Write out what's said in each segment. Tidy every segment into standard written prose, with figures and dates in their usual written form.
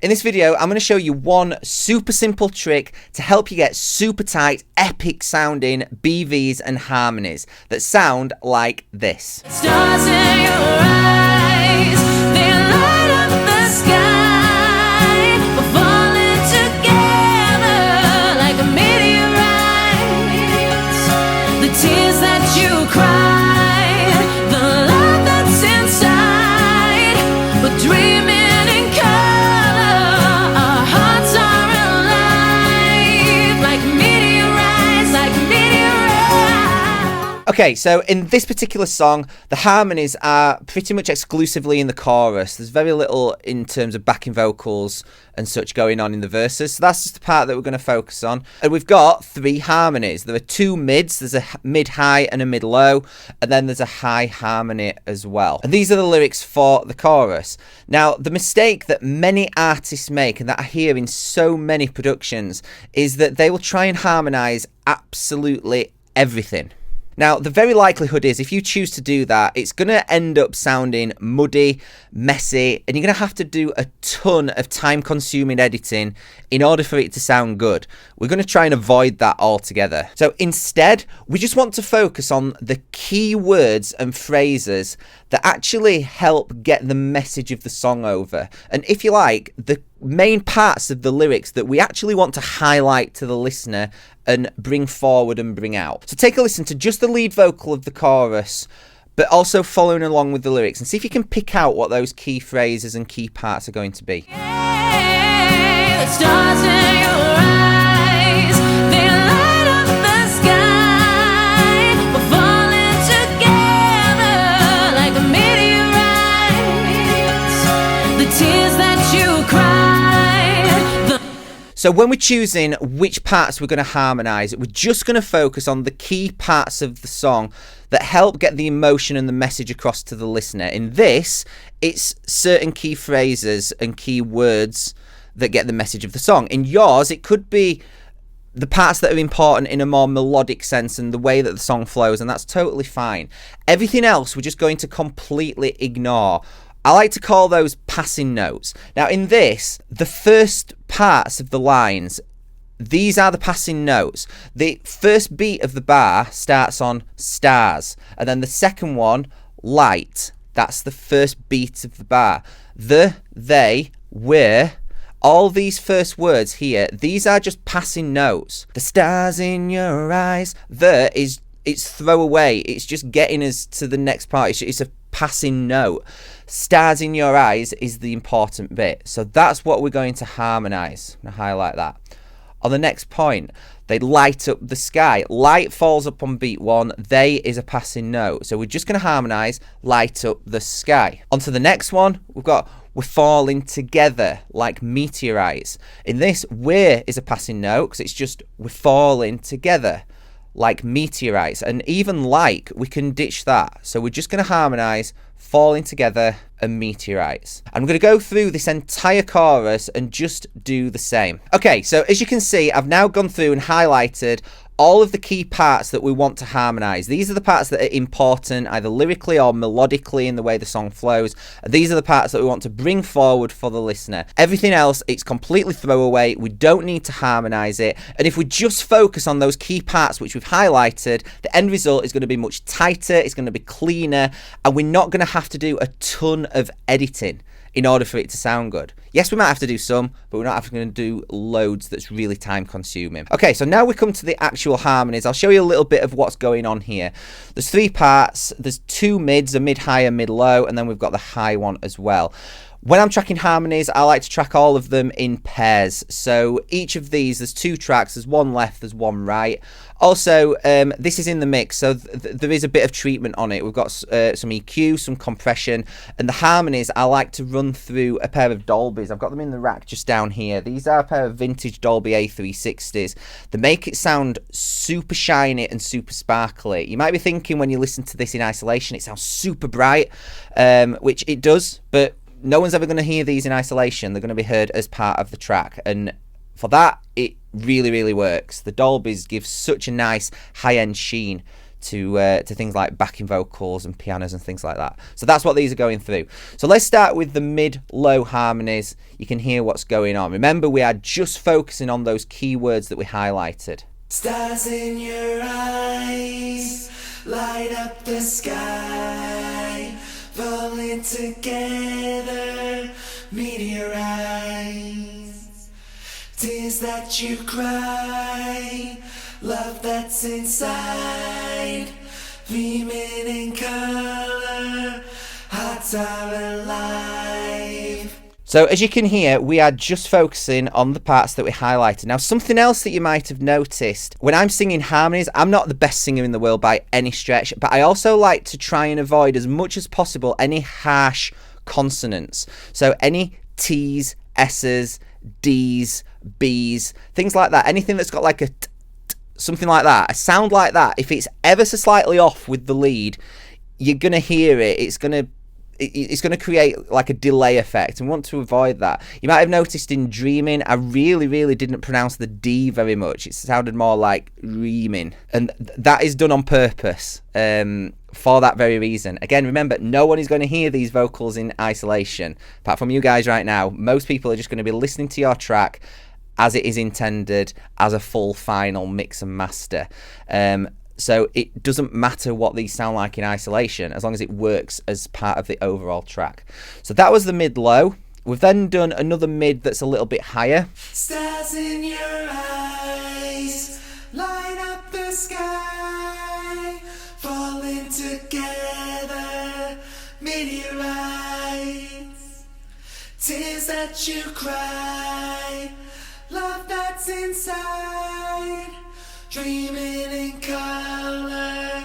In this video, I'm going to show you one super simple trick to help you get super tight, epic sounding BVs and harmonies that sound like this. Stars in your eyes, they light up the sky. We're falling together like a meteorite. The tears that you cry, the love that's inside. We're dreaming in color, our hearts are alive like meteorites, like meteorites. Okay, so in this particular song, the harmonies are pretty much exclusively in the chorus. There's very little in terms of backing vocals and such going on in the verses. So that's just the part that we're going to focus on. And we've got 3 harmonies. There are 2 mids. There's a mid-high and a mid-low. And then there's a high harmony as well. And these are the lyrics for the chorus. Now, the mistake that many artists make, and that I hear in so many productions, is that they will try and harmonize absolutely everything. Now, the very likelihood is if you choose to do that, it's going to end up sounding muddy, messy, and you're going to have to do a ton of time-consuming editing in order for it to sound good. We're going to try and avoid that altogether. So instead, we just want to focus on the key words and phrases that actually help get the message of the song over. And if you like, the main parts of the lyrics that we actually want to highlight to the listener and bring forward and bring out. So take a listen to just the lead vocal of the chorus, but also following along with the lyrics, and see if you can pick out what those key phrases and key parts are going to be. The stars in your eyes, they light up the sky. We're falling together like a meteorite. The tears that you cry. So when we're choosing which parts we're going to harmonise, we're just going to focus on the key parts of the song that help get the emotion and the message across to the listener. In this, it's certain key phrases and key words that get the message of the song. In yours, it could be the parts that are important in a more melodic sense and the way that the song flows, and that's totally fine. Everything else we're just going to completely ignore. I like to call those passing notes. Now in this, the first parts of the lines, these are the passing notes. The first beat of the bar starts on stars, and then the second one, light. That's the first beat of the bar. The, they, we're, all these first words here, these are just passing notes. The stars in your eyes, it's throwaway. It's just getting us to the next part. It's a passing note. Stars in your eyes is the important bit. So that's what we're going to harmonise. I'm going to highlight that. On the next point, they light up the sky. Light falls up on beat 1. They is a passing note. So we're just going to harmonise light up the sky. On to the next one, we've got we're falling together like meteorites. In this, we're is a passing note because it's just we're falling together like meteorites. And even like, we can ditch that. So we're just going to harmonise falling together and meteorites. I'm going to go through this entire chorus and just do the same. Okay, so as you can see, I've now gone through and highlighted all of the key parts that we want to harmonise. These are the parts that are important, either lyrically or melodically in the way the song flows. These are the parts that we want to bring forward for the listener. Everything else, it's completely throwaway. We don't need to harmonise it. And if we just focus on those key parts which we've highlighted, the end result is going to be much tighter, it's going to be cleaner, and we're not going to have to do a ton of editing in order for it to sound good. Yes, we might have to do some, but we're not going to do loads that's really time consuming. Okay, so now we come to the actual harmonies. I'll show you a little bit of what's going on here. There's 3 parts. There's 2 mids, a mid-high, a mid-low, and then we've got the high one as well. When I'm tracking harmonies, I like to track all of them in pairs. So each of these, there's 2 tracks. There's one left, there's one right. Also, this is in the mix, so there is a bit of treatment on it. We've got some EQ, some compression, and the harmonies, I like to run through a pair of Dolbys. I've got them in the rack just down here. These are a pair of vintage Dolby A360s. They make it sound super shiny and super sparkly. You might be thinking when you listen to this in isolation, it sounds super bright, which it does, but no one's ever going to hear these in isolation. They're going to be heard as part of the track, and for that, it really, really works. The Dolbys give such a nice high-end sheen to things like backing vocals and pianos and things like that. So that's what these are going through. So let's start with the mid-low harmonies. You can hear what's going on. Remember, we are just focusing on those key words that we highlighted. Stars in your eyes light up the sky, falling together, meteorites, tears that you cry, love that's inside, beaming in color, hearts are alive. So as you can hear, we are just focusing on the parts that we highlighted. Now, something else that you might have noticed, when I'm singing harmonies, I'm not the best singer in the world by any stretch, but I also like to try and avoid as much as possible any harsh consonants. So any T's, S's, D's, B's, things like that. Anything that's got like a something like that, a sound like that, if it's ever so slightly off with the lead, you're going to hear it. It's going to create like a delay effect, and we want to avoid that. You might have noticed in Dreaming, I really didn't pronounce the D very much. It sounded more like reaming, and that is done on purpose for that very reason. Again, remember, no one is going to hear these vocals in isolation, apart from you guys right now. Most people are just going to be listening to your track as it is intended, as a full final mix and master. So it doesn't matter what these sound like in isolation, as long as it works as part of the overall track. So that was the mid-low. We've then done another mid that's a little bit higher. Stars in your eyes light up the sky, falling together, meteorites, tears that you cry, love that's inside, dreaming in color,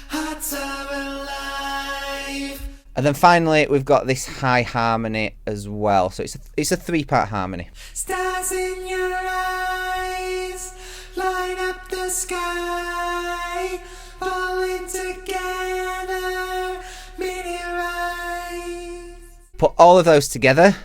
hearts are alive. And then finally, we've got this high harmony as well. So it's a three-part harmony. Stars in your eyes light up the sky, falling together, meteorites. Put all of those together.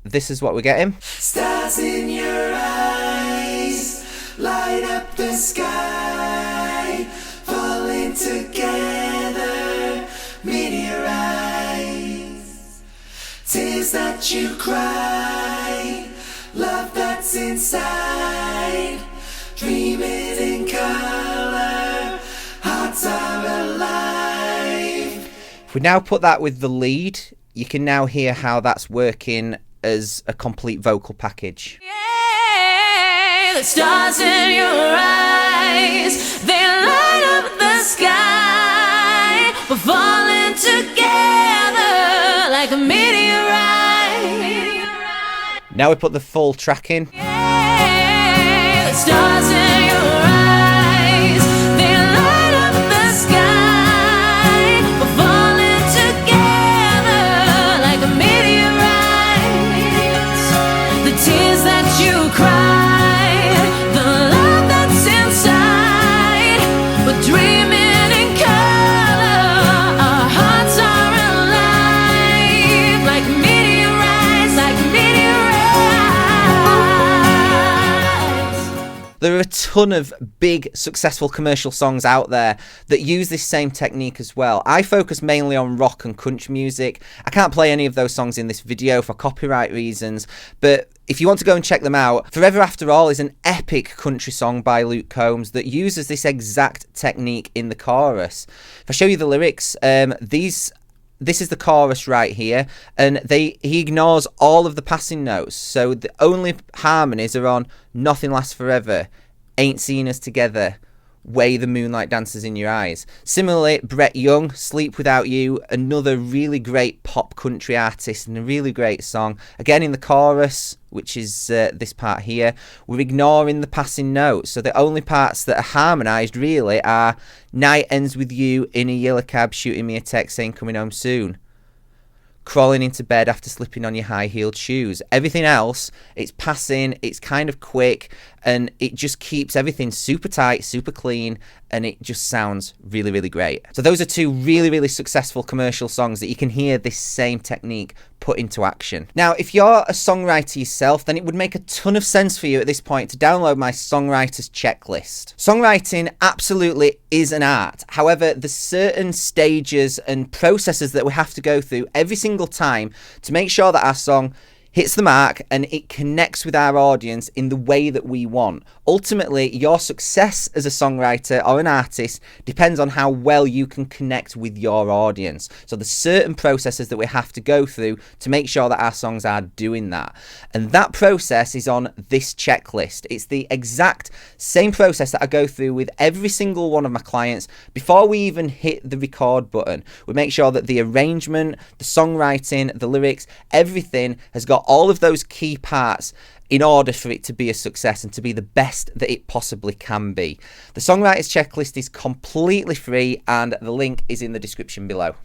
This is what we're getting. Stars in your eyes light up the sky, falling together, meteorites, tears that you cry, love that's inside, dreaming in color, hearts are alive. If we now put that with the lead, you can now hear how that's working as a complete vocal package. Yeah, the stars in your eyes, they light up the sky. We're falling together like a meteorite. Now we put the full track in. Yeah, the stars in your eyes, they light up the sky. We're falling together like a meteorite. The tears that you cry, the love that's inside, we're dreaming in color, our hearts are alive, like meteorites, like meteorites. There are a ton of big, successful commercial songs out there that use this same technique as well. I focus mainly on rock and country music. I can't play any of those songs in this video for copyright reasons, but if you want to go and check them out, Forever After All is an epic country song by Luke Combs that uses this exact technique in the chorus. If I show you the lyrics, this is the chorus right here, and he ignores all of the passing notes. So the only harmonies are on Nothing Lasts Forever, Ain't Seen Us Together, Way the Moonlight Dances in Your Eyes. Similarly, Brett Young, Sleep Without You, another really great pop country artist and a really great song. Again, in the chorus, which is this part here, we're ignoring the passing notes. So the only parts that are harmonised really are Night Ends With You in a Yellow Cab Shooting Me a Text Saying Coming Home Soon. crawling into bed after slipping on your high-heeled shoes. Everything else, it's passing, it's kind of quick, and it just keeps everything super tight, super clean, and it just sounds really, really great. So those are two really, really successful commercial songs that you can hear this same technique put into action. Now, if you're a songwriter yourself, then it would make a ton of sense for you at this point to download my songwriter's checklist. Songwriting absolutely is an art. However, there's certain stages and processes that we have to go through every single time to make sure that our song hits the mark and it connects with our audience in the way that we want. Ultimately, your success as a songwriter or an artist depends on how well you can connect with your audience. So there's certain processes that we have to go through to make sure that our songs are doing that. And that process is on this checklist. It's the exact same process that I go through with every single one of my clients before we even hit the record button. We make sure that the arrangement, the songwriting, the lyrics, everything has got all of those key parts in order for it to be a success and to be the best that it possibly can be. The Songwriter's Checklist is completely free and the link is in the description below.